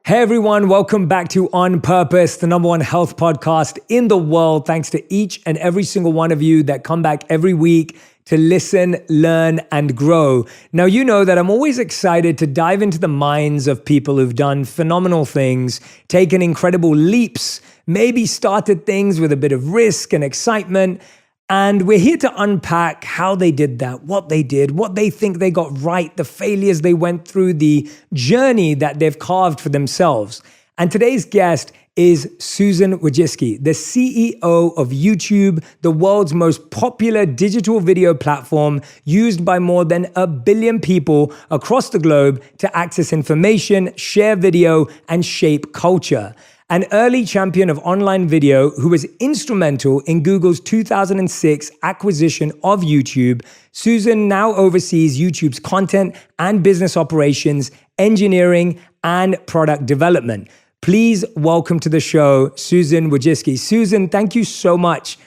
Hey everyone, welcome back to On Purpose, the number one health podcast in the world. Thanks to each and every single one of you that come back every week to listen, learn, and grow. Now, you know that I'm always excited to dive into the minds of people who've done phenomenal things, taken incredible leaps, maybe started things with a bit of risk and excitement. And we're here to unpack how they did that, what they did, what they think they got right, the failures they went through, the journey that they've carved for themselves. And today's guest is Susan Wojcicki, the CEO of YouTube, the world's most popular digital video platform used by more than 1 billion people across the globe to access information, share video, and shape culture. An early champion of online video who was instrumental in Google's 2006 acquisition of YouTube, Susan now oversees YouTube's content and business operations, engineering, and product development. Please welcome to the show, Susan Wojcicki. Susan, thank you so much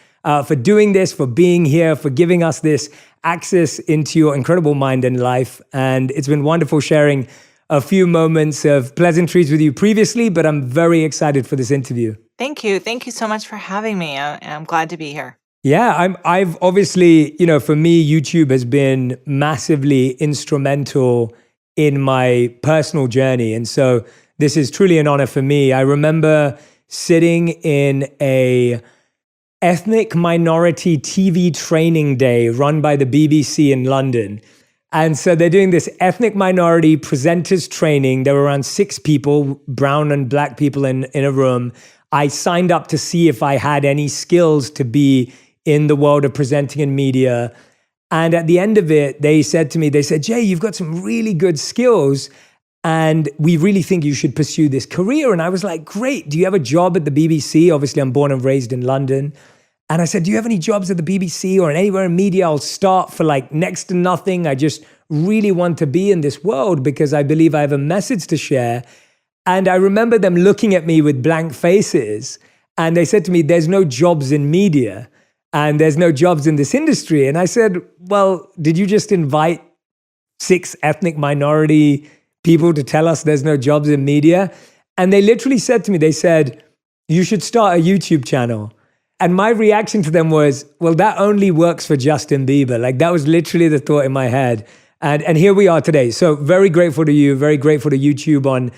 for doing this, for being here, for giving us this access into your incredible mind and life. And it's been wonderful sharing a few moments of pleasantries with you previously, but I'm very excited for this interview. Thank you. Thank you so much for having me. I'm glad to be here. Yeah, I've obviously, for me, YouTube has been massively instrumental in my personal journey. And so this is truly an honor for me. I remember sitting in a ethnic minority TV training day run by the BBC in London. And so they're doing this ethnic minority presenters training. There were around 6 people, brown and black people in a room. I signed up to see if I had any skills to be in the world of presenting in media. And at the end of it, they said to me, Jay, you've got some really good skills and we really think you should pursue this career. And I was like, great. Do you have a job at the BBC? Obviously, I'm born and raised in London. And I said, do you have any jobs at the BBC or anywhere in media? I'll start for like next to nothing. I just really want to be in this world because I believe I have a message to share. And I remember them looking at me with blank faces. And they said to me, there's no jobs in media and there's no jobs in this industry. And I said, well, did you just invite 6 ethnic minority people to tell us there's no jobs in media? And they literally said to me, they said, you should start a YouTube channel. And my reaction to them was, well, that only works for Justin Bieber. Like that was literally the thought in my head. And here we are today. So very grateful to you, very grateful to YouTube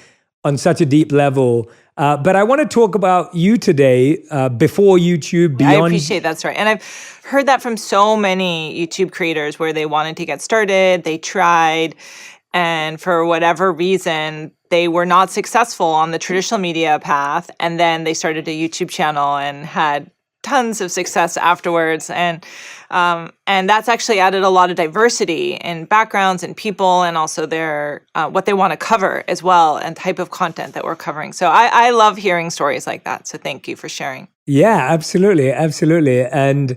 on such a deep level. But I want to talk about you today, before YouTube, beyond. I appreciate that's right. And I've heard that from so many YouTube creators where they wanted to get started, they tried, and for whatever reason, they were not successful on the traditional media path. And then they started a YouTube channel and had tons of success afterwards. And that's actually added a lot of diversity in backgrounds and people and also their what they want to cover as well and type of content that we're covering. So I love hearing stories like that. So thank you for sharing. Yeah, absolutely. Absolutely. And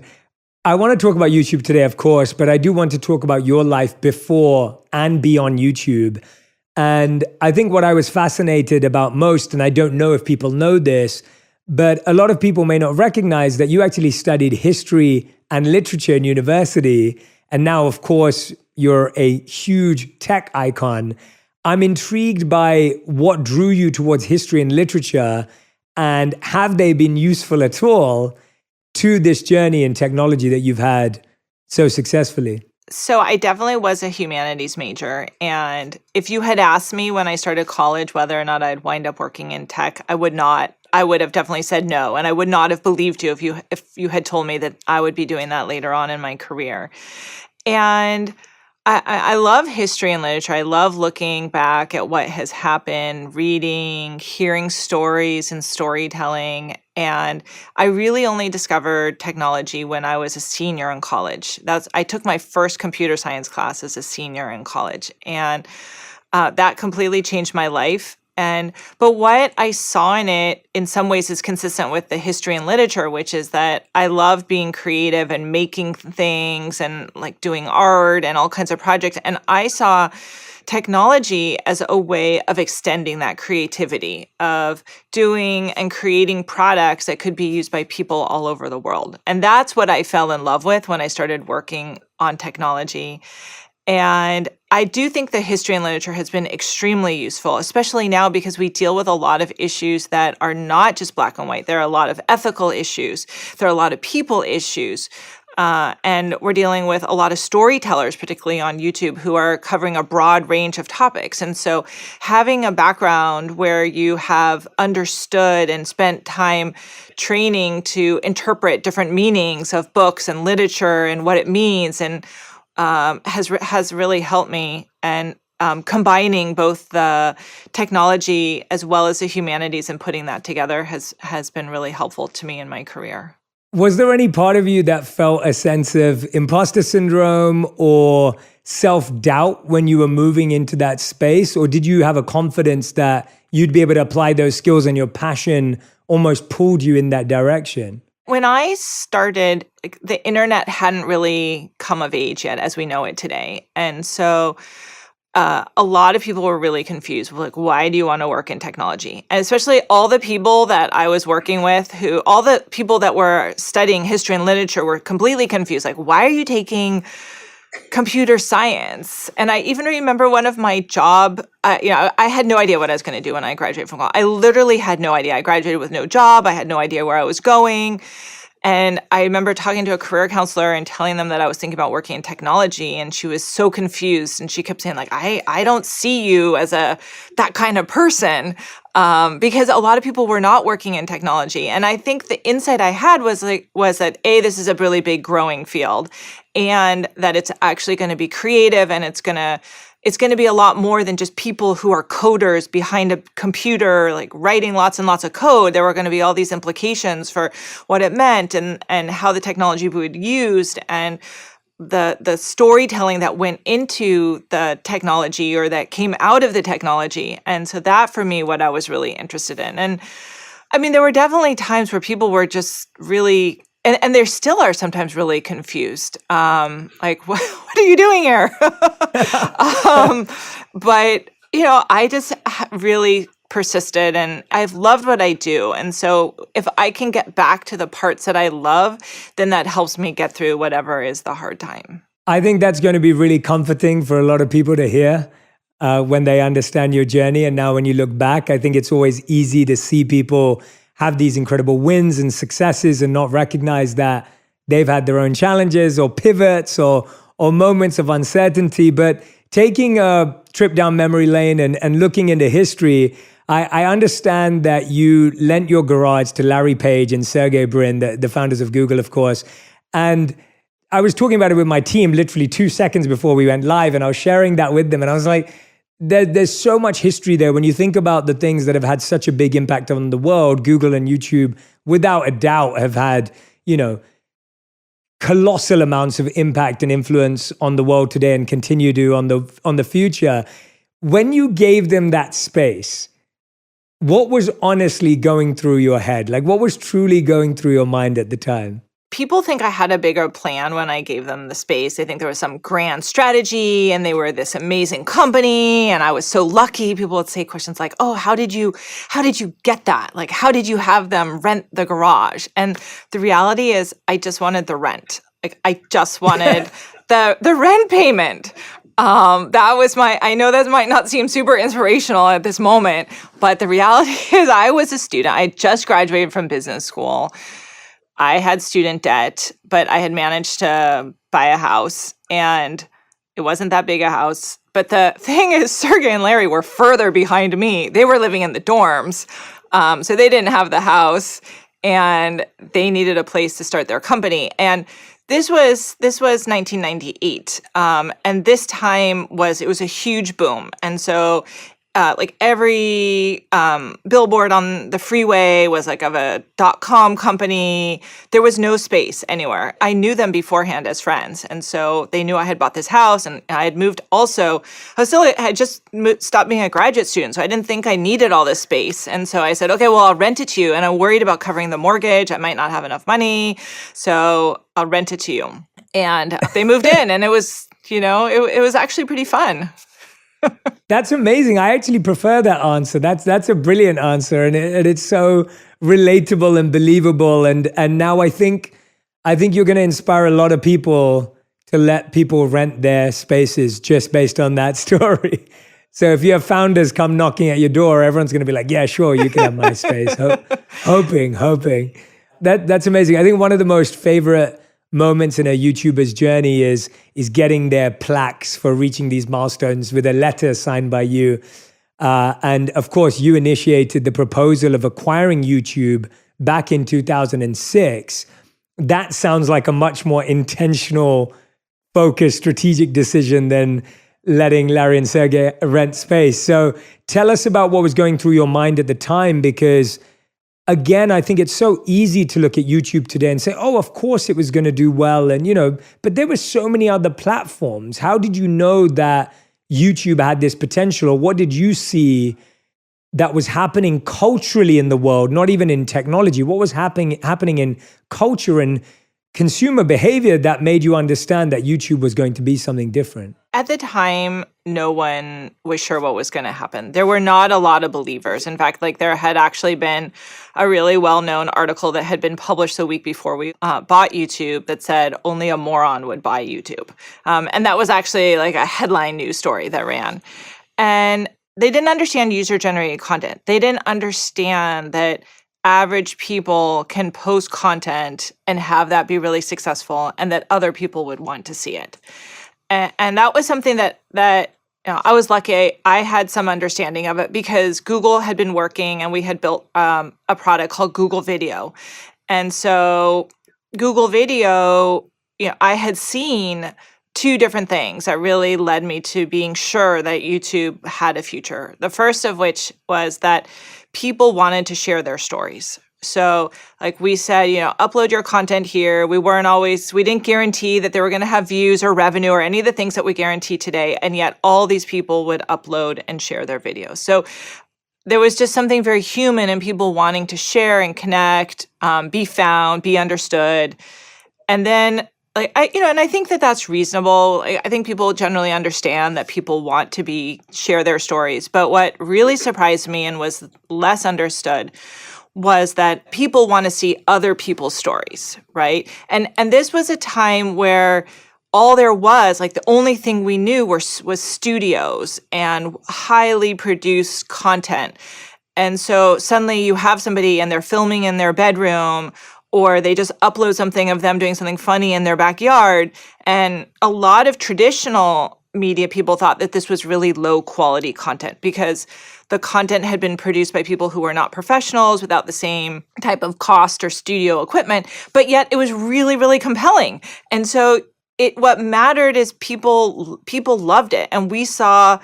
I want to talk about YouTube today, of course, but I do want to talk about your life before and beyond YouTube. And I think what I was fascinated about most, and I don't know if people know this, but a lot of people may not recognize that you actually studied history and literature in university. And now, of course, you're a huge tech icon. I'm intrigued by what drew you towards history and literature, and have they been useful at all to this journey in technology that you've had so successfully? So I definitely was a humanities major. And if you had asked me when I started college whether or not I'd wind up working in tech, I would have definitely said no. And I would not have believed you if you had told me that I would be doing that later on in my career. And I love history and literature. I love looking back at what has happened, reading, hearing stories and storytelling. And I really only discovered technology when I was a senior in college. I took my first computer science class as a senior in college. And that completely changed my life. But what I saw in it in some ways is consistent with the history and literature, which is that I love being creative and making things and like doing art and all kinds of projects. And I saw technology as a way of extending that creativity, of doing and creating products that could be used by people all over the world. And that's what I fell in love with when I started working on technology. And I do think the history and literature has been extremely useful, especially now because we deal with a lot of issues that are not just black and white. There are a lot of ethical issues. There are a lot of people issues. And we're dealing with a lot of storytellers, particularly on YouTube, who are covering a broad range of topics. And so having a background where you have understood and spent time training to interpret different meanings of books and literature and what it means and has really helped me. And combining both the technology as well as the humanities and putting that together has been really helpful to me in my career. Was there any part of you that felt a sense of imposter syndrome or self-doubt when you were moving into that space? Or did you have a confidence that you'd be able to apply those skills and your passion almost pulled you in that direction? When I started, the internet hadn't really come of age yet as we know it today. And so a lot of people were really confused. Like, why do you want to work in technology? And especially all the people that I was working with, all the people that were studying history and literature were completely confused. Like, why are you taking computer science? And I even remember one of my job, I had no idea what I was going to do when I graduated from college. I literally had no idea. I graduated with no job. I had no idea where I was going. And I remember talking to a career counselor and telling them that I was thinking about working in technology. And she was so confused. And she kept saying, like, I don't see you as that kind of person. Because a lot of people were not working in technology. And I think the insight I had was that this is a really big growing field and that it's actually going to be creative and it's going to be a lot more than just people who are coders behind a computer, like writing lots and lots of code. There were going to be all these implications for what it meant and how the technology would be used and the storytelling that went into the technology or that came out of the technology. And so that for me, what I was really interested in. And I mean, there were definitely times where people were just really, and there still are sometimes really confused. Like, what are you doing here? But, I just really persisted and I've loved what I do. And so if I can get back to the parts that I love, then that helps me get through whatever is the hard time. I think that's going to be really comforting for a lot of people to hear when they understand your journey. And now when you look back, I think it's always easy to see people have these incredible wins and successes and not recognize that they've had their own challenges or pivots or moments of uncertainty. But taking a trip down memory lane and looking into history, I understand that you lent your garage to Larry Page and Sergey Brin, the founders of Google, of course. And I was talking about it with my team literally 2 seconds before we went live, and I was sharing that with them. And I was like, there's so much history there. When you think about the things that have had such a big impact on the world, Google and YouTube, without a doubt, have had, colossal amounts of impact and influence on the world today and continue to on the future. When you gave them that space, what was honestly going through your head? Like, what was truly going through your mind at the time? People think I had a bigger plan when I gave them the space. They think there was some grand strategy and they were this amazing company and I was so lucky. People would say questions like, "Oh, how did you get that? Like, how did you have them rent the garage?" And the reality is I just wanted the rent. Like, I just wanted the rent payment. That was I know that might not seem super inspirational at this moment, but the reality is I was a student. I just graduated from business school. I had student debt, but I had managed to buy a house and it wasn't that big a house. But the thing is, Sergey and Larry were further behind me. They were living in the dorms. So they didn't have the house and they needed a place to start their company. And this was 1998. And this time was a huge boom. And so like every billboard on the freeway was like of a .com company. There was no space anywhere. I knew them beforehand as friends. And so they knew I had bought this house and I had moved also. I had just stopped being a graduate student. So I didn't think I needed all this space. And so I said, okay, well, I'll rent it to you. And I'm worried about covering the mortgage. I might not have enough money. So I'll rent it to you. And they moved in and it was, it was actually pretty fun. That's amazing. I actually prefer that answer. That's a brilliant answer, and it's so relatable and believable. And now I think you're going to inspire a lot of people to let people rent their spaces just based on that story. So if you have founders come knocking at your door, everyone's going to be like, yeah, sure, you can have my space. Hoping. That's amazing. I think one of the most favorite moments in a YouTuber's journey is getting their plaques for reaching these milestones with a letter signed by you. And of course, you initiated the proposal of acquiring YouTube back in 2006. That sounds like a much more intentional, focused, strategic decision than letting Larry and Sergey rent space. So tell us about what was going through your mind at the time, because again, I think it's so easy to look at YouTube today and say, oh, of course it was going to do well. And, but there were so many other platforms. How did you know that YouTube had this potential, or what did you see that was happening culturally in the world, not even in technology? What was happening in culture and consumer behavior that made you understand that YouTube was going to be something different? At the time, no one was sure what was going to happen. There were not a lot of believers. In fact, there had actually been a really well-known article that had been published the week before we bought YouTube that said only a moron would buy YouTube. And that was actually a headline news story that ran. And they didn't understand user-generated content. They didn't understand that average people can post content and have that be really successful, and that other people would want to see it. And that was something that I was lucky I had some understanding of it, because Google had been working and we had built a product called Google Video. And so Google Video, I had seen two different things that really led me to being sure that YouTube had a future. The first of which was that people wanted to share their stories. So we said, upload your content here. We didn't guarantee that they were going to have views or revenue or any of the things that we guarantee today. And yet all these people would upload and share their videos. So there was just something very human in people wanting to share and connect, be found, be understood. And then and I think that that's reasonable. I think people generally understand that people want to share their stories. But what really surprised me and was less understood was that people want to see other people's stories, right? And this was a time where all there was, the only thing we knew was studios and highly produced content. And so suddenly you have somebody and they're filming in their bedroom, or they just upload something of them doing something funny in their backyard. And a lot of traditional media people thought that this was really low quality content, because the content had been produced by people who were not professionals, without the same type of cost or studio equipment, but yet it was really, really compelling. And so what mattered is people loved it. And we saw,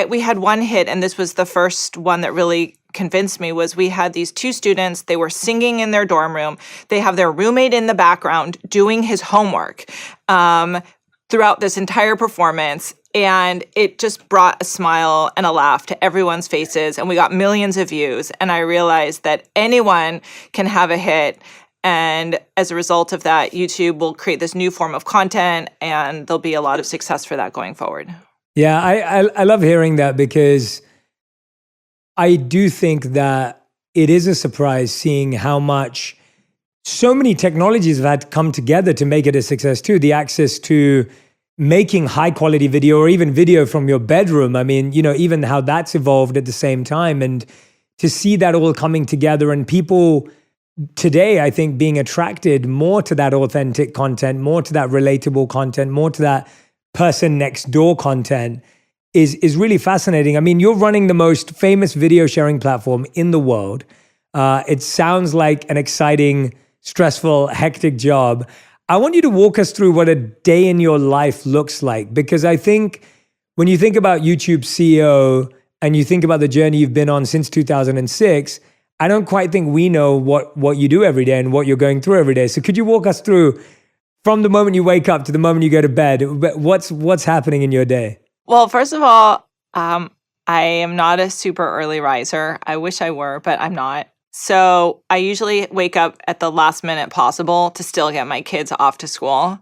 we had one hit, and this was the first one that really convinced me, was we had these two students. They were singing in their dorm room. They have their roommate in the background doing his homework throughout this entire performance. And it just brought a smile and a laugh to everyone's faces. And we got millions of views. And I realized that anyone can have a hit. And as a result of that, YouTube will create this new form of content, and there'll be a lot of success for that going forward. Yeah, I love hearing that, because I do think that it is a surprise seeing how much so many technologies have had to come together to make it a success too. The access to making high quality video, or even video from your bedroom. I mean, even how that's evolved at the same time, and to see that all coming together, and people today, I think, being attracted more to that authentic content, more to that relatable content, more to that person next door content is really fascinating. I mean, you're running the most famous video sharing platform in the world. It sounds like an exciting, stressful, hectic job. I want you to walk us through what a day in your life looks like, because I think when you think about YouTube CEO and you think about the journey you've been on since 2006, I don't quite think we know what you do every day and what you're going through every day. So could you walk us through, from the moment you wake up to the moment you go to bed, what's happening in your day? Well, first of all, I am not a super early riser. I wish I were, but I'm not. So I usually wake up at the last minute possible to still get my kids off to school.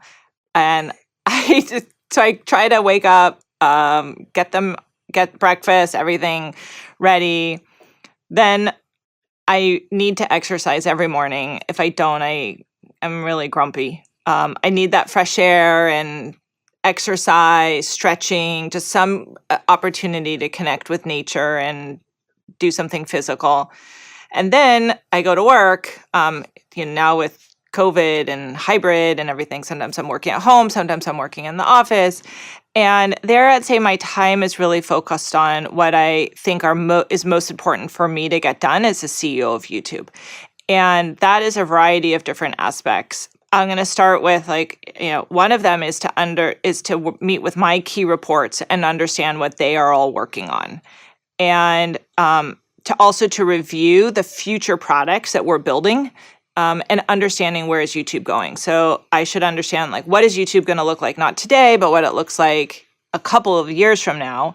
And I try to wake up, get breakfast, everything ready. Then I need to exercise every morning. If I don't, I'm really grumpy. I need that fresh air and exercise, stretching, just some opportunity to connect with nature and do something physical. And then I go to work, now with COVID and hybrid and everything. Sometimes I'm working at home, sometimes I'm working in the office. And there, I'd say my time is really focused on what I think is most important for me to get done as the CEO of YouTube. And that is a variety of different aspects. I'm going to start with one of them is to meet with my key reports and understand what they are all working on. And to review the future products that we're building and understanding where is YouTube going. So I should understand what is YouTube going to look like, not today, but what it looks like a couple of years from now.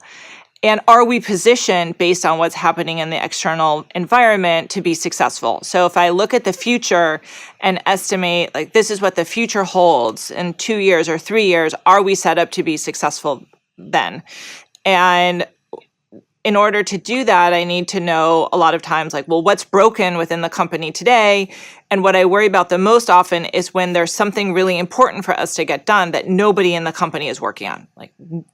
And are we positioned based on what's happening in the external environment to be successful? So if I look at the future and estimate this is what the future holds in 2 years or 3 years, are we set up to be successful then? And in order to do that, I need to know a lot of times what's broken within the company today. And what I worry about the most often is when there's something really important for us to get done that nobody in the company is working on.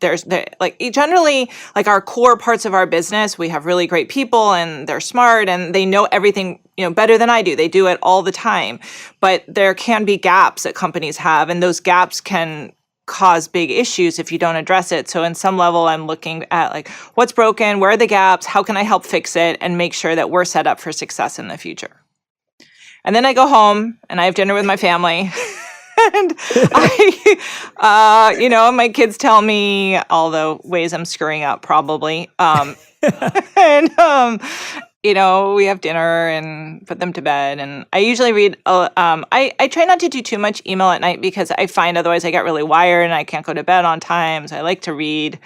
Generally, our core parts of our business, we have really great people and they're smart and they know everything, better than I do. They do it all the time. But there can be gaps that companies have, and those gaps can cause big issues if you don't address it. So in some level, I'm looking at what's broken, where are the gaps, how can I help fix it, and make sure that we're set up for success in the future. And then I go home and I have dinner with my family. And my kids tell me all the ways I'm screwing up probably. We have dinner and put them to bed. And I usually read, I try not to do too much email at night because I find otherwise I get really wired and I can't go to bed on time. So I like to read,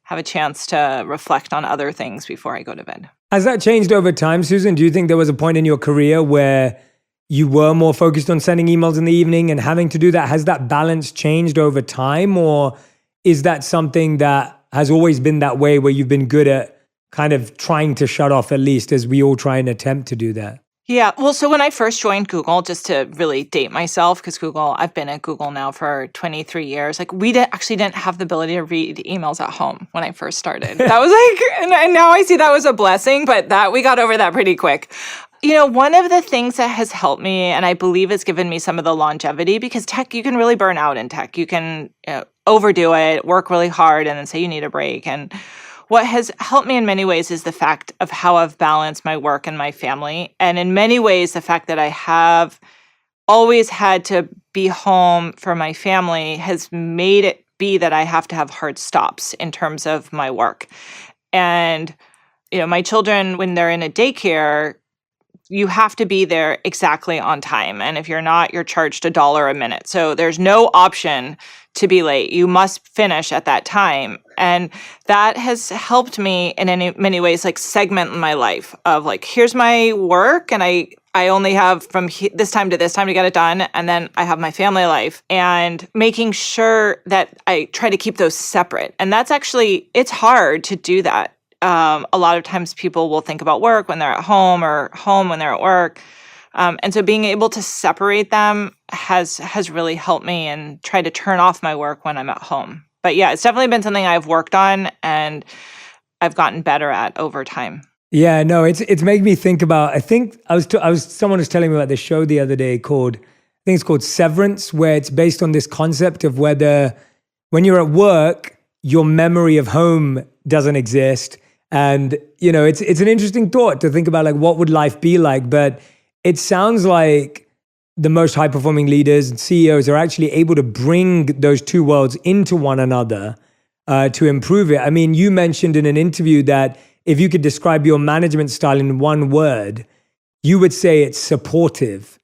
have a chance to reflect on other things before I go to bed. Has that changed over time, Susan? Do you think there was a point in your career where you were more focused on sending emails in the evening and having to do that? Has that balance changed over time? Or is that something that has always been that way where you've been good at kind of trying to shut off, at least as we all try and attempt to do that? Yeah. Well, so when I first joined Google, just to really date myself, because I've been at Google now for 23 years, we actually didn't have the ability to read emails at home when I first started. That was and now I see that was a blessing, but we got over that pretty quick. One of the things that has helped me, and I believe has given me some of the longevity, because tech, you can really burn out in tech. You can overdo it, work really hard, and then say you need a break. And what has helped me in many ways is the fact of how I've balanced my work and my family. And in many ways, the fact that I have always had to be home for my family has made it be that I have to have hard stops in terms of my work. And, my children, when they're in a daycare, you have to be there exactly on time. And if you're not, you're charged $1 a minute. So there's no option to be late. You must finish at that time. And that has helped me in many ways, segment my life of here's my work and I only have from this time to this time to get it done. And then I have my family life, and making sure that I try to keep those separate. And that's it's hard to do that. A lot of times people will think about work when they're at home or home when they're at work. And so being able to separate them has really helped me and try to turn off my work when I'm at home. But yeah, it's definitely been something I've worked on and I've gotten better at over time. Yeah, no, it's made me think about, I think someone was telling me about this show the other day called Severance, where it's based on this concept of whether when you're at work, your memory of home doesn't exist. And, it's an interesting thought to think about what would life be like, but it sounds like the most high-performing leaders and CEOs are actually able to bring those two worlds into one another to improve it. I mean, you mentioned in an interview that if you could describe your management style in one word, you would say it's supportive.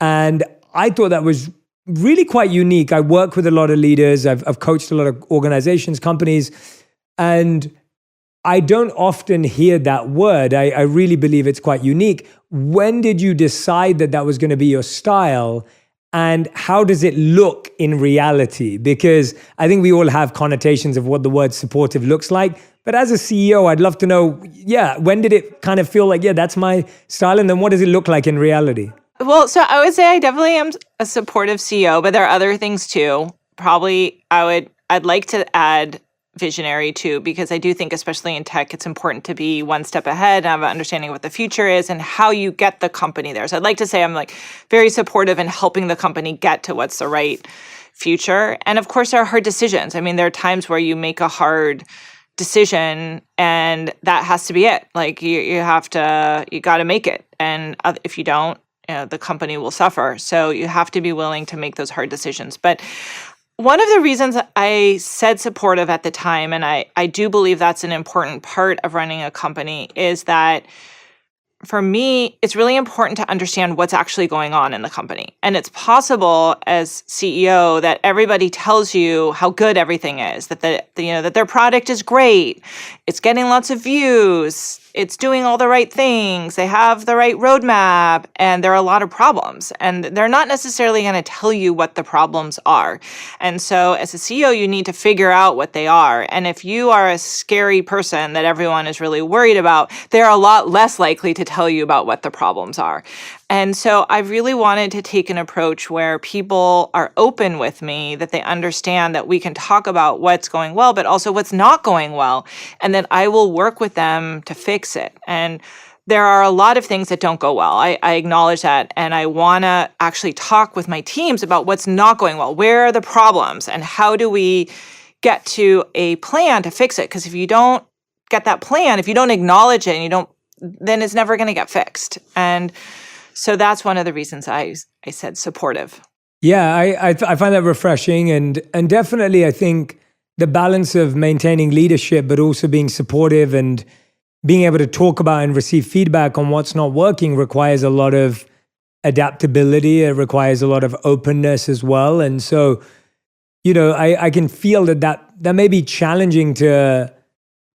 And I thought that was really quite unique. I work with a lot of leaders. I've coached a lot of organizations, companies, and I don't often hear that word. I really believe it's quite unique. When did you decide that was going to be your style? And how does it look in reality? Because I think we all have connotations of what the word supportive looks like. But as a CEO, I'd love to know, when did it kind of feel that's my style? And then what does it look like in reality? Well, so I would say I definitely am a supportive CEO, but there are other things too. Probably I'd like to add visionary too, because I do think, especially in tech, it's important to be one step ahead and have an understanding of what the future is and how you get the company there. So I'd like to say I'm like very supportive in helping the company get to what's the right future. And of course, there are hard decisions. I mean, there are times where you make a hard decision and that has to be it. Like you got to make it. And if you don't, the company will suffer. So you have to be willing to make those hard decisions. But one of the reasons I said supportive at the time, and I do believe that's an important part of running a company, is that for me, it's really important to understand what's actually going on in the company. And it's possible as CEO that everybody tells you how good everything is, that that their product is great, it's getting lots of views, it's doing all the right things, they have the right roadmap, and there are a lot of problems. And they're not necessarily going to tell you what the problems are. And so as a CEO, you need to figure out what they are. And if you are a scary person that everyone is really worried about, they're a lot less likely to tell you about what the problems are. And so I really wanted to take an approach where people are open with me, that they understand that we can talk about what's going well, but also what's not going well, and that I will work with them to fix it. And there are a lot of things that don't go well. I acknowledge that. And I want to actually talk with my teams about what's not going well. Where are the problems and how do we get to a plan to fix it? Because if you don't get that plan, if you don't acknowledge it and you don't, then it's never going to get fixed. And so that's one of the reasons I said supportive. Yeah, I find that refreshing. And definitely, I think the balance of maintaining leadership, but also being supportive and being able to talk about and receive feedback on what's not working requires a lot of adaptability. It requires a lot of openness as well. And so, I can feel that may be challenging to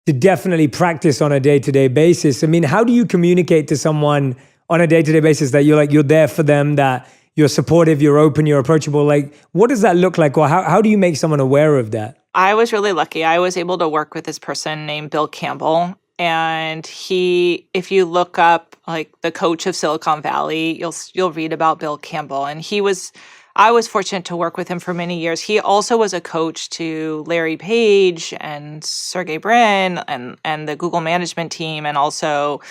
definitely practice on a day-to-day basis. I mean, how do you communicate to someone on a day-to-day basis that you're there for them, that you're supportive, you're open, you're approachable? Like, what does that look like? Or how do you make someone aware of that? I was really lucky. I was able to work with this person named Bill Campbell. And if you look up like the coach of Silicon Valley, you'll read about Bill Campbell. And I was fortunate to work with him for many years. He also was a coach to Larry Page and Sergey Brin and the Google management team, and also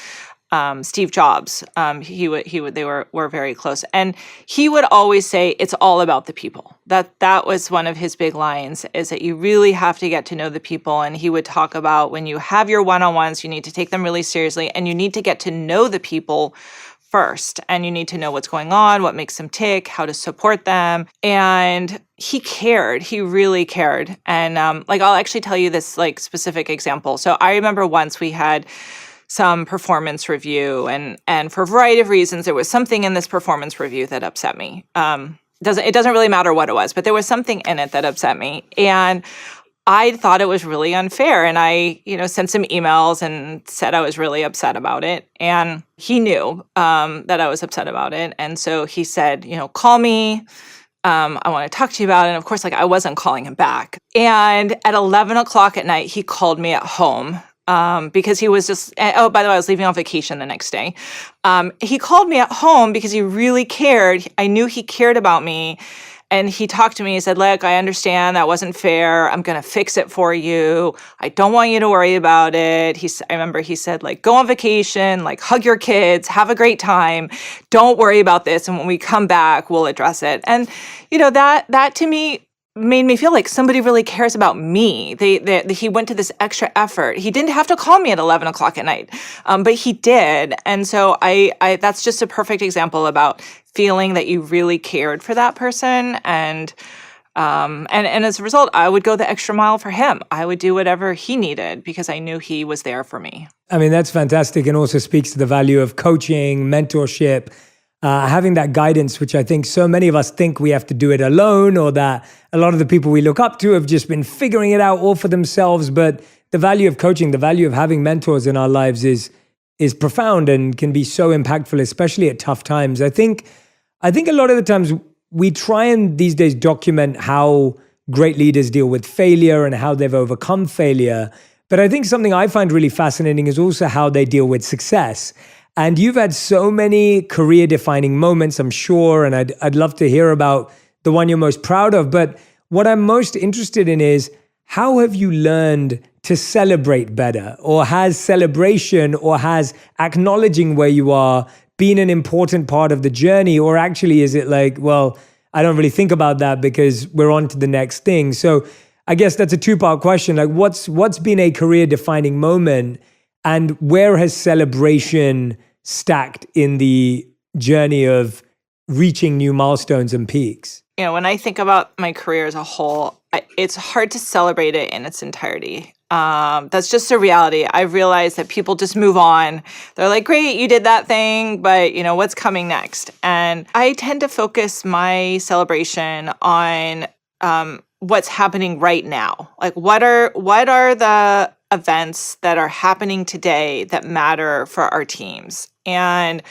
Steve Jobs. They were very close, and he would always say it's all about the people. That was one of his big lines, is that you really have to get to know the people. And he would talk about when you have your one-on-ones, you need to take them really seriously, and you need to get to know the people first, and you need to know what's going on, what makes them tick, how to support them. And he cared. He really cared. And I'll actually tell you this like specific example. So I remember once we had some performance review, and for a variety of reasons, there was something in this performance review that upset me. It doesn't really matter what it was, but there was something in it that upset me. And I thought it was really unfair. And I, sent some emails and said I was really upset about it. And he knew that I was upset about it. And so he said, call me. I want to talk to you about it. And of course, I wasn't calling him back. And at 11 o'clock at night, he called me at home. Because he was just, by the way, I was leaving on vacation the next day. He called me at home because he really cared. I knew he cared about me. And he talked to me. He said, look, I understand that wasn't fair. I'm going to fix it for you. I don't want you to worry about it. I remember he said, go on vacation, hug your kids, have a great time. Don't worry about this. And when we come back, we'll address it. And, that to me made me feel like somebody really cares about me. He went to this extra effort. He didn't have to call me at 11 o'clock at night, but he did. And so I that's just a perfect example about feeling that you really cared for that person. And as a result, I would go the extra mile for him. I would do whatever he needed because I knew he was there for me. I mean, that's fantastic, and also speaks to the value of coaching, mentorship, having that guidance, which I think so many of us think we have to do it alone, or that a lot of the people we look up to have just been figuring it out all for themselves. But the value of coaching, the value of having mentors in our lives is profound and can be so impactful, especially at tough times. I think a lot of the times we try and these days document how great leaders deal with failure and how they've overcome failure. But I think something I find really fascinating is also how they deal with success. And you've had so many career defining moments, I'm sure, and I'd love to hear about the one you're most proud of. But what I'm most interested in is, how have you learned to celebrate better? Or has celebration or has acknowledging where you are been an important part of the journey? Or actually is it like, well, I don't really think about that because we're on to the next thing? So I guess that's a two-part question. Like what's been a career defining moment, and where has celebration stacked in the journey of reaching new milestones and peaks? You know, when I think about my career as a whole, it's hard to celebrate it in its entirety. That's just a reality. I've realized that people just move on. They're like, great, you did that thing, but you know, what's coming next? And I tend to focus my celebration on what's happening right now. Like what are the events that are happening today that matter for our teams? And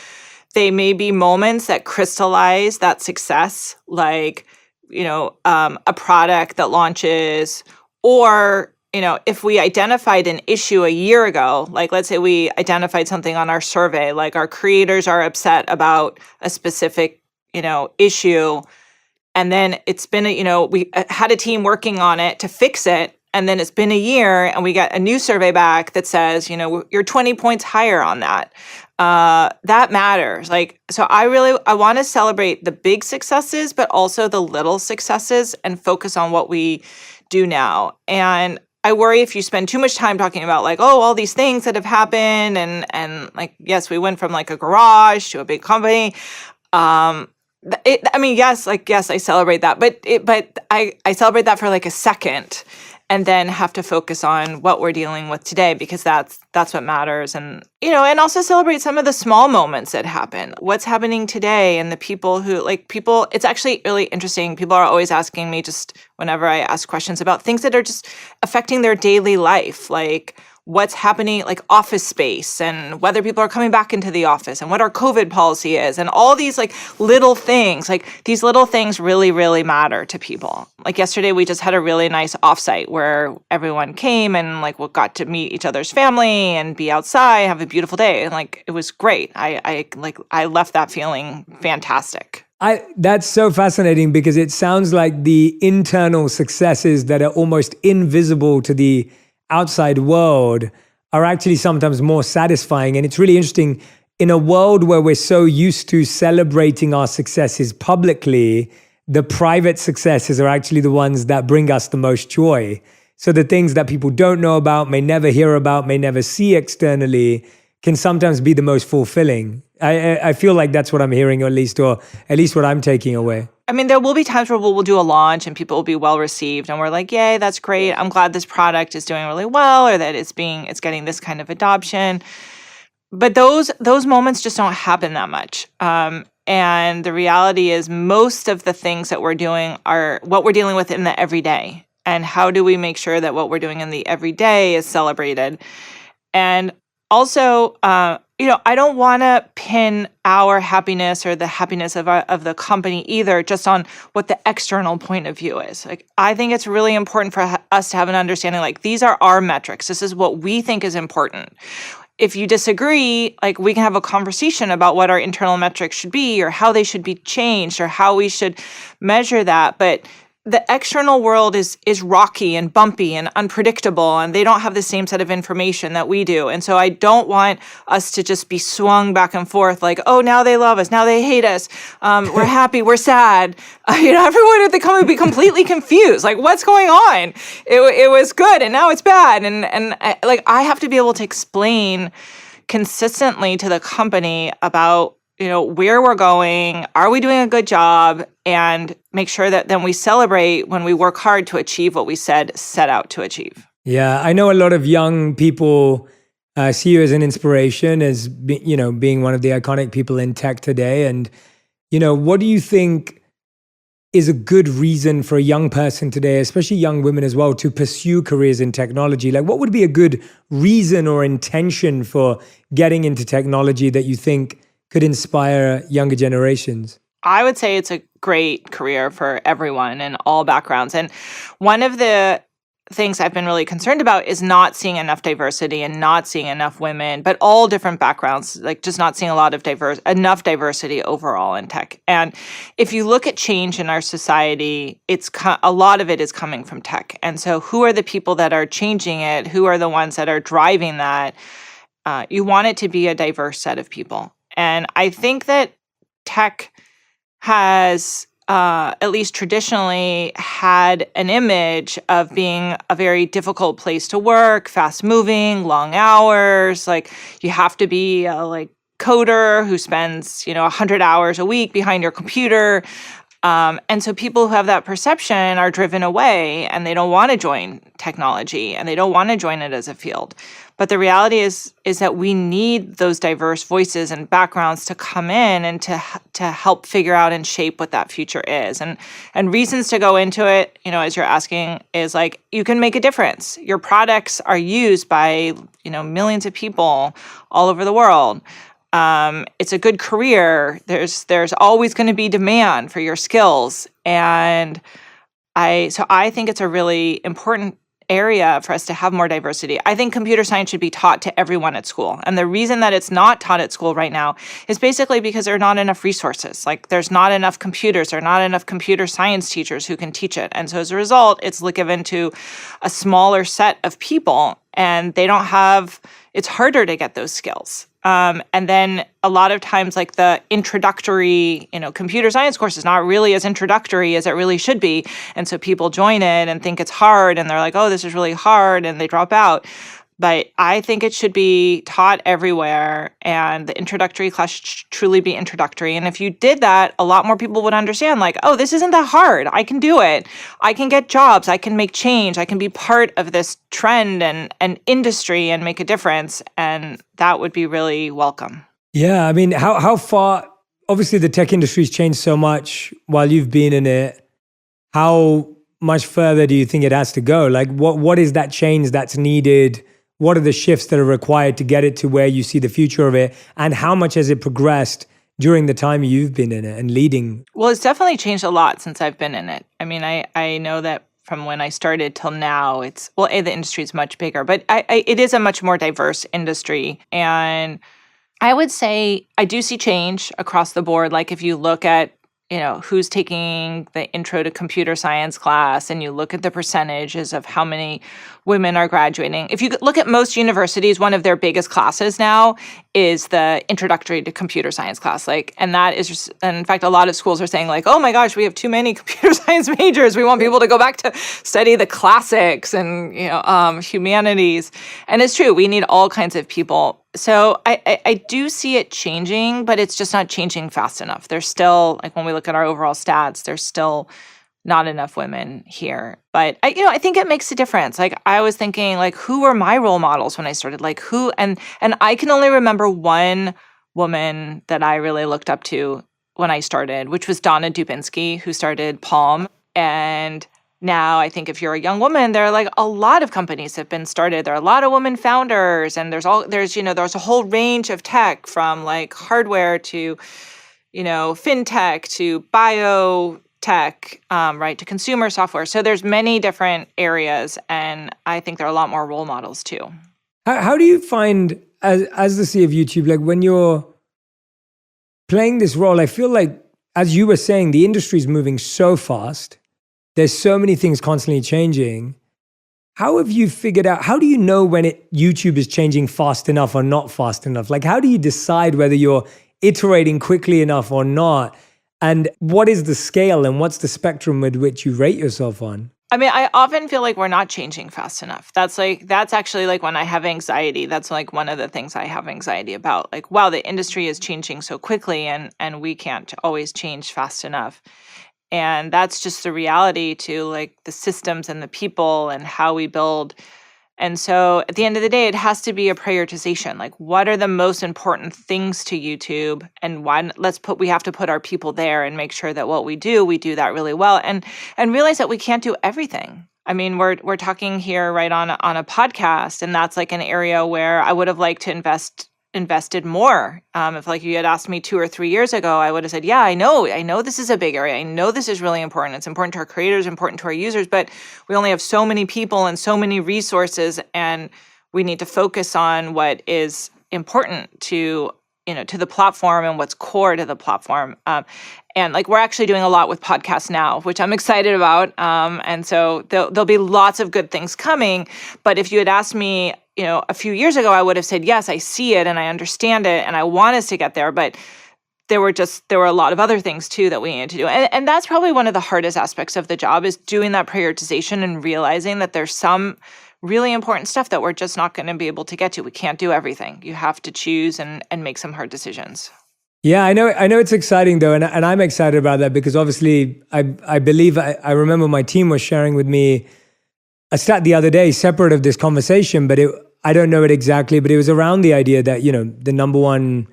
they may be moments that crystallize that success, like, you know, a product that launches, or, you know, if we identified an issue a year ago, like let's say we identified something on our survey, like our creators are upset about a specific, you know, issue. And then it's been, we had a team working on it to fix it. And then it's been a year and we got a new survey back that says, you know, you're 20 points higher on that. That matters. Like, so I want to celebrate the big successes, but also the little successes and focus on what we do now. And I worry if you spend too much time talking about like, oh, all these things that have happened. And like, yes, we went from like a garage to a big company. Yes, I celebrate that, but I celebrate that for like a second, and then have to focus on what we're dealing with today, because that's what matters. And, you know, and also celebrate some of the small moments that happen, what's happening today, and the people who it's actually really interesting. People are always asking me, just whenever I ask questions about things that are just affecting their daily life, like what's happening, like office space, and whether people are coming back into the office, and what our COVID policy is, and all these like little things. Like these little things really, really matter to people. Like yesterday, we just had a really nice offsite where everyone came and like we got to meet each other's family and be outside, have a beautiful day, and like it was great. I left that feeling fantastic. That's so fascinating, because it sounds like the internal successes that are almost invisible to the outside world are actually sometimes more satisfying. And it's really interesting, in a world where we're so used to celebrating our successes publicly, the private successes are actually the ones that bring us the most joy. So the things that people don't know about, may never hear about, may never see externally, can sometimes be the most fulfilling. I feel like that's what I'm hearing, or at least what I'm taking away. I mean, there will be times where we'll do a launch and people will be well received, and we're like, yay, that's great. I'm glad this product is doing really well, or that it's getting this kind of adoption. But those moments just don't happen that much. And the reality is, most of the things that we're doing are what we're dealing with in the everyday. And how do we make sure that what we're doing in the everyday is celebrated? And also, I don't want to pin our happiness or the happiness of the company either just on what the external point of view is. Like, I think it's really important for us to have an understanding, like, these are our metrics. This is what we think is important. If you disagree, like, we can have a conversation about what our internal metrics should be, or how they should be changed, or how we should measure that. But the external world is rocky and bumpy and unpredictable, and they don't have the same set of information that we do. And so I don't want us to just be swung back and forth like, oh, now they love us, now they hate us, we're happy, we're sad. Everyone at the company would be completely confused. Like, what's going on? It was good, and now it's bad. And I have to be able to explain consistently to the company about, where we're going, are we doing a good job, and make sure that then we celebrate when we work hard to achieve what we set out to achieve. Yeah, I know a lot of young people see you as an inspiration, as being one of the iconic people in tech today. And, what do you think is a good reason for a young person today, especially young women as well, to pursue careers in technology? Like, what would be a good reason or intention for getting into technology that you think could inspire younger generations? I would say it's a great career for everyone in all backgrounds. And one of the things I've been really concerned about is not seeing enough diversity and not seeing enough women, but all different backgrounds, like just not seeing a lot of enough diversity overall in tech. And if you look at change in our society, a lot of it is coming from tech. And so who are the people that are changing it? Who are the ones that are driving that? You want it to be a diverse set of people. And I think that tech has at least traditionally had an image of being a very difficult place to work, fast moving, long hours. Like you have to be a coder who spends 100 hours a week behind your computer. And so people who have that perception are driven away and they don't want to join technology and they don't want to join it as a field. But the reality is that we need those diverse voices and backgrounds to come in and to help figure out and shape what that future is. And reasons to go into it, as you're asking, is like you can make a difference. Your products are used by millions of people all over the world. It's a good career. There's always going to be demand for your skills. And I think it's a really important area for us to have more diversity. I think computer science should be taught to everyone at school. And the reason that it's not taught at school right now is basically because there are not enough resources. Like there's not enough computers, there are not enough computer science teachers who can teach it. And so as a result, it's given to a smaller set of people and it's harder to get those skills. And then a lot of times, like the introductory, computer science course is not really as introductory as it really should be. And so people join it and think it's hard and they're like, oh, this is really hard, and they drop out. But I think it should be taught everywhere, and the introductory class should truly be introductory. And if you did that, a lot more people would understand, like, oh, this isn't that hard. I can do it. I can get jobs. I can make change. I can be part of this trend and industry and make a difference. And that would be really welcome. Yeah, I mean, how far, obviously the tech industry's changed so much while you've been in it. How much further do you think it has to go? Like, what is that change that's needed? What are the shifts that are required to get it to where you see the future of it? And how much has it progressed during the time you've been in it and leading? Well, it's definitely changed a lot since I've been in it. I mean, I know that from when I started till now, the industry is much bigger, but it is a much more diverse industry. And I would say I do see change across the board. Like if you look at who's taking the intro to computer science class and you look at the percentages of how many women are graduating. If you look at most universities, one of their biggest classes now is the introductory to computer science class. And that is just, and in fact, a lot of schools are saying oh my gosh, we have too many computer science majors. We want people to go back to study the classics and, humanities. And it's true, we need all kinds of people. So I do see it changing, but it's just not changing fast enough. There's still, when we look at our overall stats, there's still not enough women here. But I think it makes a difference. I was thinking, who were my role models when I started? Who, and I can only remember one woman that I really looked up to when I started, which was Donna Dubinsky, who started Palm. And now, I think if you're a young woman, there are a lot of companies have been started. There are a lot of women founders, and there's a whole range of tech from hardware to, fintech to biotech, right, to consumer software. So there's many different areas, and I think there are a lot more role models too. How do you find, as the CEO of YouTube, when you're playing this role, I feel like, as you were saying, the industry is moving so fast. There's so many things constantly changing. How have you figured out, how do you know when YouTube is changing fast enough or not fast enough? How do you decide whether you're iterating quickly enough or not? And what is the scale and what's the spectrum with which you rate yourself on? I mean, I often feel like we're not changing fast enough. That's actually when I have anxiety. That's one of the things I have anxiety about. Wow, the industry is changing so quickly and we can't always change fast enough. And that's just the reality to the systems and the people and how we build. And so at the end of the day, it has to be a prioritization. What are the most important things to YouTube? And we have to put our people there and make sure that what we do that really well. And realize that we can't do everything. I mean, we're talking here right on a podcast, and that's an area where I would have liked to invest invested more. If like you had asked me 2 or 3 years ago, I would have said, yeah, I know this is a big area. I know this is really important. It's important to our creators, important to our users, but we only have so many people and so many resources, and we need to focus on what is important to the platform and what's core to the platform. And like we're actually doing a lot with podcasts now, which I'm excited about. And so there'll be lots of good things coming. But if you had asked me, a few years ago, I would have said, yes, I see it and I understand it and I want us to get there. But there were a lot of other things too that we needed to do. And that's probably one of the hardest aspects of the job, is doing that prioritization and realizing that there's some really important stuff that we're just not going to be able to get to. We can't do everything. You have to choose and make some hard decisions. Yeah, I know it's exciting though, and I'm excited about that because obviously I believe I remember my team was sharing with me a stat the other day, separate of this conversation, but I don't know it exactly, but it was around the idea that the number one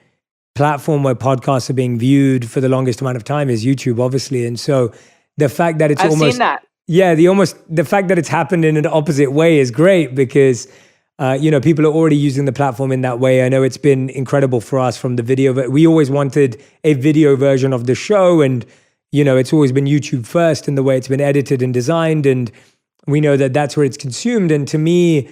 platform where podcasts are being viewed for the longest amount of time is YouTube, obviously, and so the fact that I've seen that. Yeah, the fact that it's happened in an opposite way is great because people are already using the platform in that way. I know it's been incredible for us from the video. We always wanted a video version of the show, and it's always been YouTube first in the way it's been edited and designed, and we know that that's where it's consumed. And to me,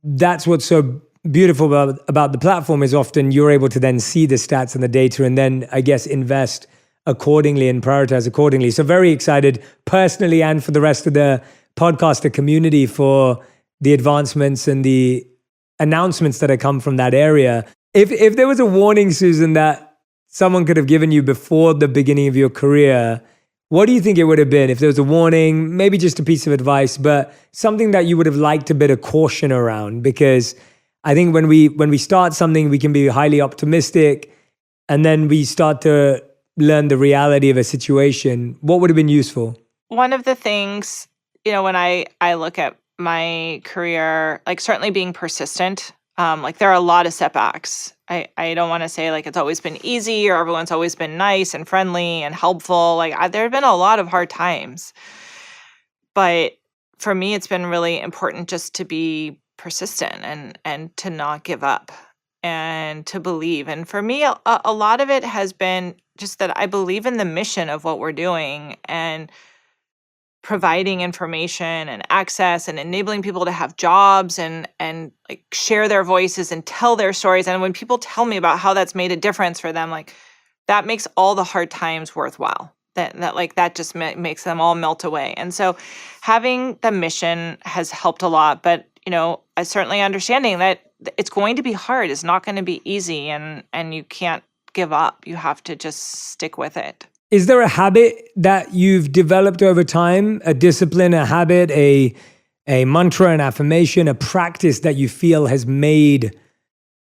that's what's so beautiful about the platform, is often you're able to then see the stats and the data, and then I guess invest accordingly and prioritize accordingly. So very excited personally and for the rest of the podcaster community for the advancements and the announcements that have come from that area. If there was a warning, Susan, that someone could have given you before the beginning of your career, what do you think it would have been? If there was a warning, maybe just a piece of advice, but something that you would have liked a bit of caution around, because I think when we start something, we can be highly optimistic, and then we start to learn the reality of a situation. What would have been useful? One of the things, when I look at my career, like certainly being persistent, like there are a lot of setbacks. I don't want to say like it's always been easy or everyone's always been nice and friendly and helpful. Like there have been a lot of hard times. But for me, it's been really important just to be persistent and to not give up and to believe. And for me, a lot of it has been just that I believe in the mission of what we're doing and providing information and access and enabling people to have jobs and like share their voices and tell their stories. And when people tell me about how that's made a difference for them, like that makes all the hard times worthwhile. That just makes them all melt away. And so having the mission has helped a lot. But I certainly understanding that it's going to be hard. It's not going to be easy, and you can't give up. You have to just stick with it. Is there a habit that you've developed over time, a discipline, a habit, a mantra, an affirmation, a practice that you feel has made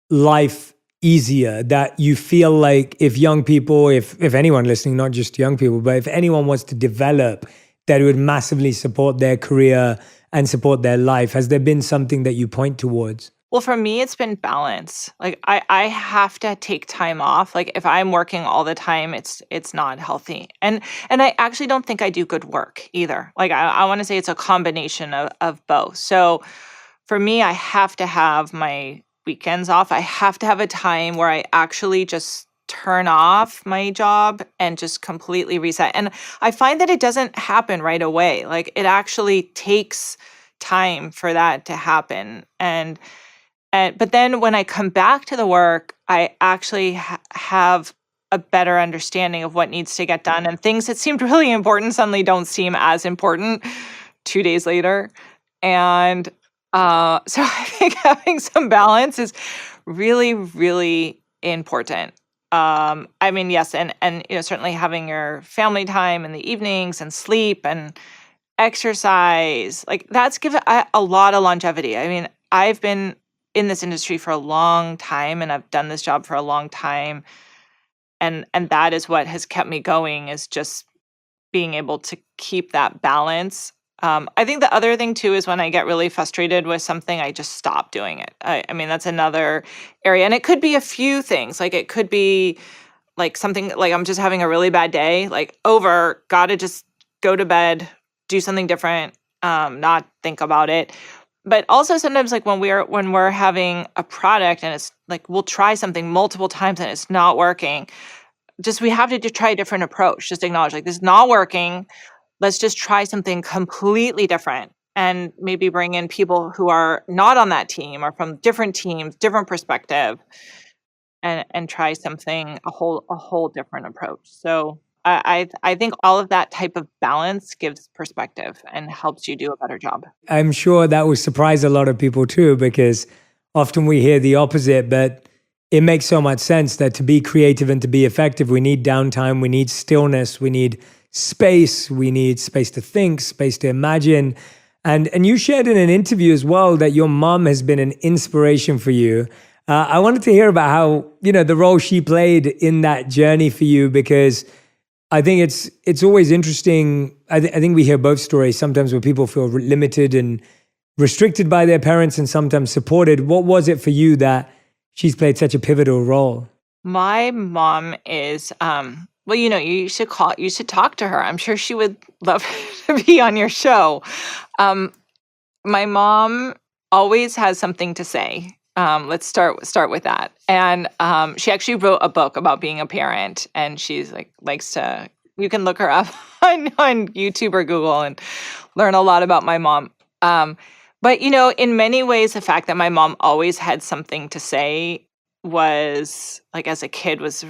life easier, that you feel like if young people, if anyone listening, not just young people, but if anyone wants to develop, that it would massively support their career and support their life? Has there been something that you point towards? Well, for me, it's been balance. Like I have to take time off. Like if I'm working all the time, it's not healthy. And I actually don't think I do good work either. Like I want to say it's a combination of both. So for me, I have to have my weekends off. I have to have a time where I actually just turn off my job and just completely reset. And I find that it doesn't happen right away. Like it actually takes time for that to happen. But then when I come back to the work, I actually have a better understanding of what needs to get done, and things that seemed really important suddenly don't seem as important 2 days later. And so I think having some balance is really, really important. I mean, yes, and certainly having your family time in the evenings and sleep and exercise, like that's given a lot of longevity. I mean, I've been in this industry for a long time, and I've done this job for a long time, and that is what has kept me going, is just being able to keep that balance. I think the other thing too is when I get really frustrated with something, I just stop doing it. I mean, that's another area, and it could be a few things. Like it could be like something like I'm just having a really bad day, like gotta just go to bed, do something different, not think about it. but also sometimes like when we're having a product and it's like we'll try something multiple times and it's not working. Just we have to try a different approach. Just acknowledge like this is not working. Let's just try something completely different and maybe bring in people who are not on that team or from different teams, different perspective, and try something a whole different approach. So I think all of that type of balance gives perspective and helps you do a better job. I'm sure that will surprise a lot of people too, because often we hear the opposite, but it makes so much sense that to be creative and to be effective, we need downtime, we need stillness, we need space to think, space to imagine. And you shared in an interview as well that your mom has been an inspiration for you. I wanted to hear about how, the role she played in that journey for you, because I think it's always interesting. I think we hear both stories sometimes where people feel limited and restricted by their parents and sometimes supported. What was it for you that she's played such a pivotal role? My mom is well, you should talk to her. I'm sure she would love to be on your show. My mom always has something to say. Let's start with that. And she actually wrote a book about being a parent, and she's likes to. You can look her up on YouTube or Google and learn a lot about my mom. But in many ways, the fact that my mom always had something to say was like as a kid was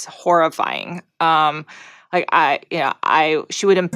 horrifying. She would.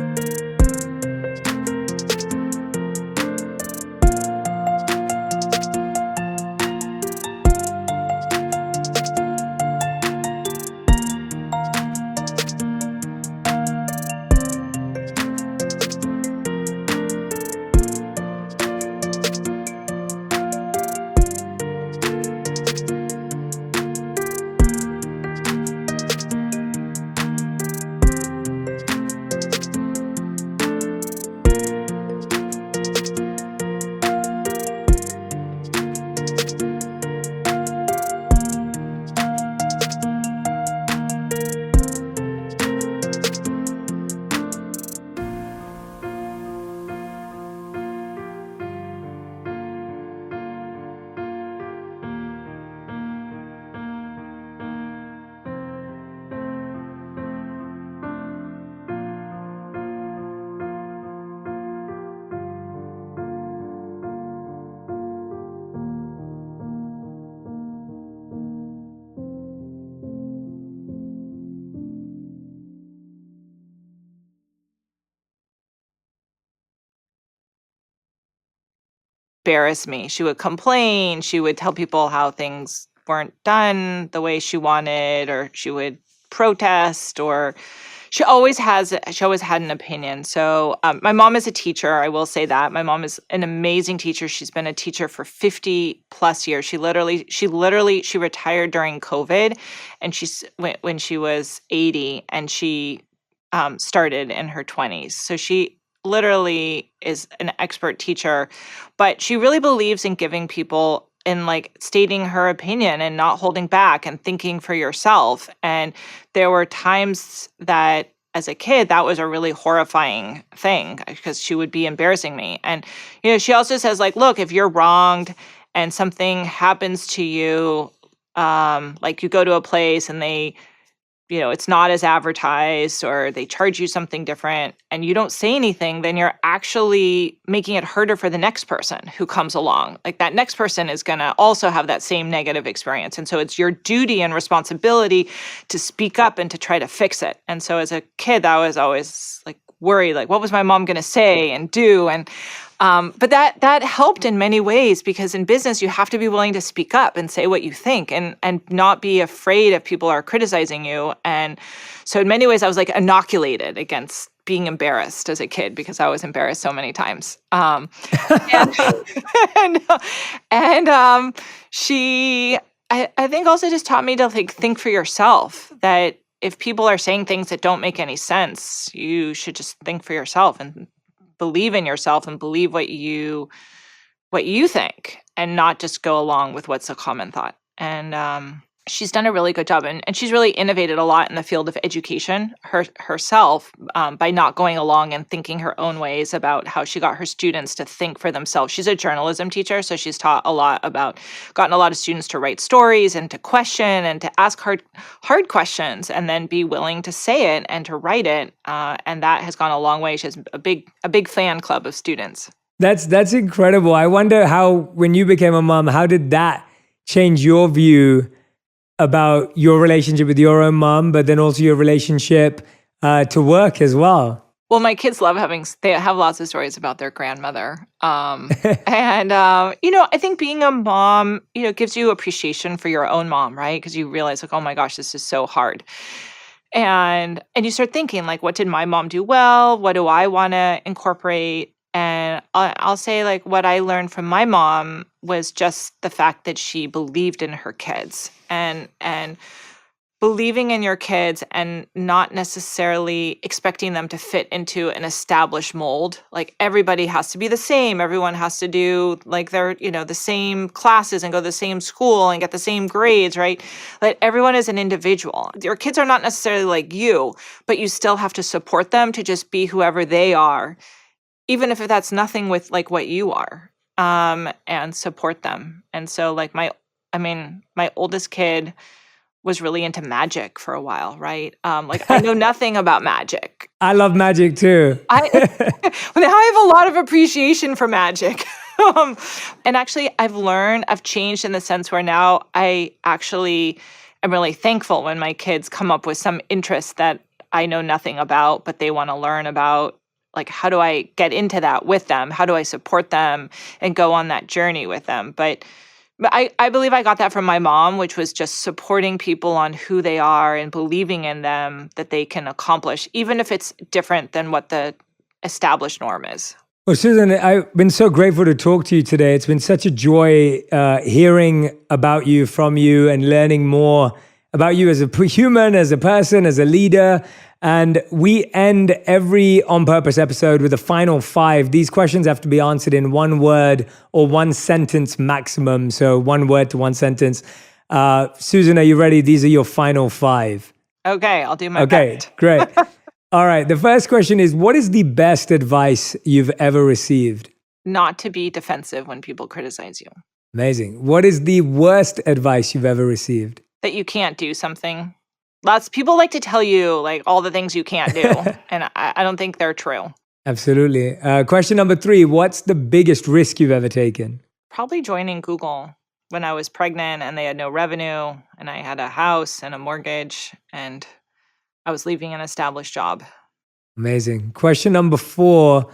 Embarrass me. She would complain. She would tell people how things weren't done the way she wanted, or she would protest, or she always had an opinion. So my mom is a teacher. I will say that my mom is an amazing teacher. She's been a teacher for 50 plus years. She retired during COVID, and when she was 80, and she started in her 20s. So she literally is an expert teacher, but she really believes in giving people in like stating her opinion and not holding back and thinking for yourself. And there were times that as a kid, that was a really horrifying thing because she would be embarrassing me. And, she also says like, look, if you're wronged and something happens to you, like you go to a place and they, it's not as advertised, or they charge you something different and you don't say anything, then you're actually making it harder for the next person who comes along. Like that next person is going to also have that same negative experience. And so it's your duty and responsibility to speak up and to try to fix it. And so as a kid, I was always like worried, like what was my mom going to say and do? And but that helped in many ways, because in business you have to be willing to speak up and say what you think and not be afraid if people are criticizing you. And so in many ways I was like inoculated against being embarrassed as a kid, because I was embarrassed so many times. She I think also just taught me to like think for yourself, that if people are saying things that don't make any sense, you should just think for yourself and believe in yourself and believe what you think, and not just go along with what's a common thought. And she's done a really good job, and she's really innovated a lot in the field of education herself, by not going along and thinking her own ways about how she got her students to think for themselves. She's a journalism teacher, so she's gotten a lot of students to write stories and to question and to ask hard questions, and then be willing to say it and to write it. And that has gone a long way. She has a big fan club of students. That's incredible. I wonder how, when you became a mom, how did that change your view about your relationship with your own mom, but then also your relationship to work as well? Well, my kids they have lots of stories about their grandmother. And, I think being a mom, gives you appreciation for your own mom, right? Because you realize, like, oh my gosh, this is so hard. And you start thinking, like, what did my mom do well? What do I want to incorporate? And I'll say, like, what I learned from my mom was just the fact that she believed in her kids, and believing in your kids, and not necessarily expecting them to fit into an established mold. Like, everybody has to be the same. Everyone has to do, like, their, the same classes and go to the same school and get the same grades, right? Like, everyone is an individual. Your kids are not necessarily like you, but you still have to support them to just be whoever they are, even if that's nothing with, like, what you are, and support them. And so, like, my oldest kid was really into magic for a while, right? Like, I know nothing about magic. I love magic too. Now I have a lot of appreciation for magic. And actually, I've changed in the sense where now I actually am really thankful when my kids come up with some interest that I know nothing about, but they want to learn about. Like, how do I get into that with them? How do I support them and go on that journey with them? But I believe I got that from my mom, which was just supporting people on who they are and believing in them, that they can accomplish, even if it's different than what the established norm is. Well, Susan, I've been so grateful to talk to you today. It's been such a joy hearing about you, from you, and learning more about you as a human, as a person, as a leader. And we end every On Purpose episode with a final 5. These questions have to be answered in 1 word or 1 sentence maximum. So 1 word to 1 sentence. Susan, are you ready? These are your final 5. Okay, I'll do my best. Okay, great. All right. The first question is, what is the best advice you've ever received? Not to be defensive when people criticize you. Amazing. What is the worst advice you've ever received? That you can't do something. Lots of people like to tell you, like, all the things you can't do, and I don't think they're true. Absolutely. Question number 3, what's the biggest risk you've ever taken? Probably joining Google when I was pregnant and they had no revenue, and I had a house and a mortgage, and I was leaving an established job. Amazing. Question number 4,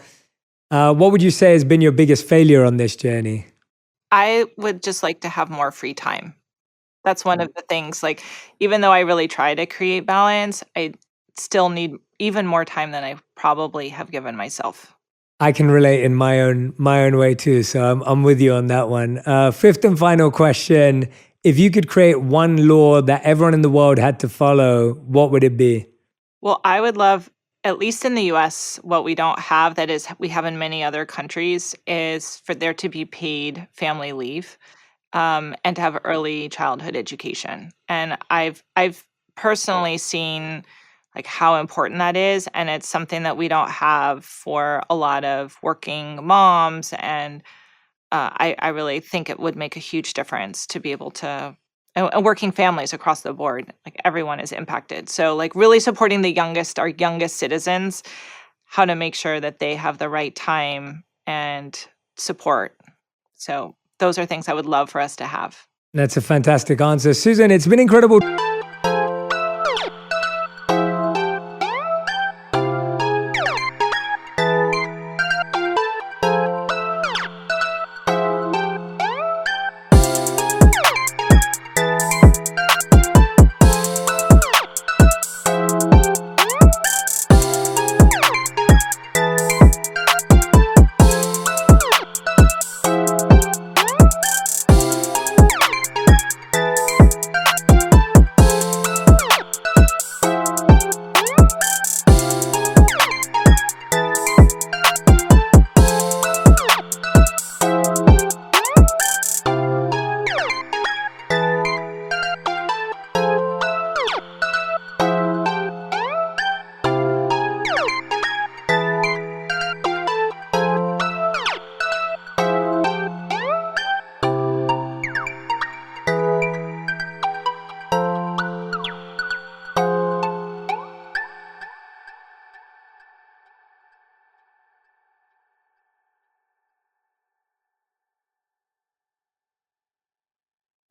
what would you say has been your biggest failure on this journey? I would just like to have more free time. That's one of the things, like, even though I really try to create balance, I still need even more time than I probably have given myself. I can relate in my own way too. So I'm with you on that one. 5th and final question. If you could create 1 law that everyone in the world had to follow, what would it be? Well, I would love, at least in the US, what we don't have that is we have in many other countries, is for there to be paid family leave. And to have early childhood education. And I've personally seen, like, how important that is, and it's something that we don't have for a lot of working moms. And I really think it would make a huge difference to be able to, and working families across the board, like, everyone is impacted. So, like, really supporting our youngest citizens, how to make sure that they have the right time and support. So those are things I would love for us to have. That's a fantastic answer. Susan, it's been incredible.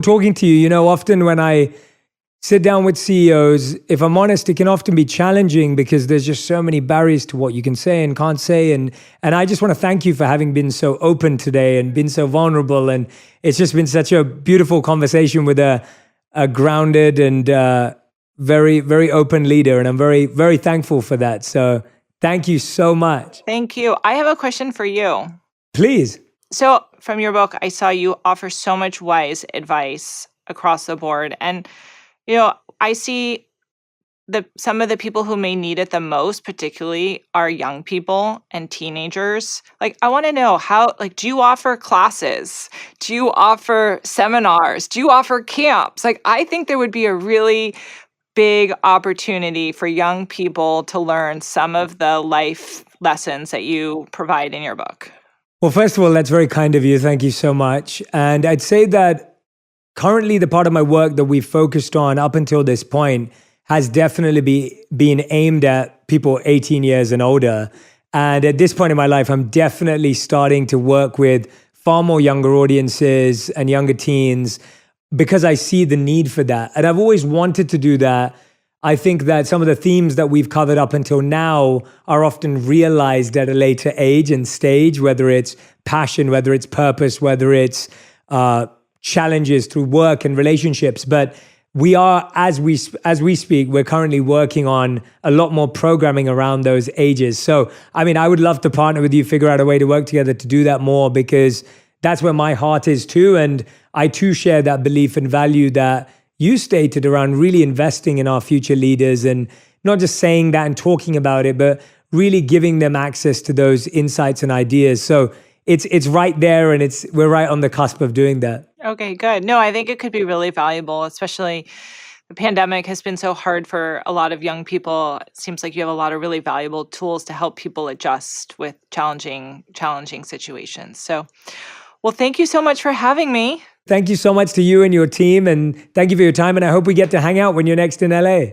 talking to you. Often when I sit down with CEOs, if I'm honest, it can often be challenging because there's just so many barriers to what you can say and can't say. And I just want to thank you for having been so open today and been so vulnerable. And it's just been such a beautiful conversation with a grounded and very, very open leader. And I'm very, very thankful for that. So thank you so much. Thank you. I have a question for you. Please. So from your book, I saw you offer so much wise advice across the board. And I see some of the people who may need it the most, particularly are young people and teenagers. I want to know do you offer classes? Do you offer seminars? Do you offer camps? I think there would be a really big opportunity for young people to learn some of the life lessons that you provide in your book. Well, first of all, that's very kind of you. Thank you so much. And I'd say that currently, the part of my work that we've focused on up until this point has definitely been aimed at people 18 years and older. And at this point in my life, I'm definitely starting to work with far more younger audiences and younger teens because I see the need for that. And I've always wanted to do that. I think that some of the themes that we've covered up until now are often realized at a later age and stage, whether it's passion, whether it's purpose, whether it's challenges through work and relationships. But we are, as we speak, we're currently working on a lot more programming around those ages. So, I would love to partner with you, figure out a way to work together to do that more, because that's where my heart is too. And I too share that belief and value that you stated around really investing in our future leaders, and not just saying that and talking about it, but really giving them access to those insights and ideas. So it's right there, and we're right on the cusp of doing that. Okay, good. No, I think it could be really valuable, especially the pandemic has been so hard for a lot of young people. It seems like you have a lot of really valuable tools to help people adjust with challenging situations. So, well, thank you so much for having me. Thank you so much to you and your team, and thank you for your time. And I hope we get to hang out when you're next in LA.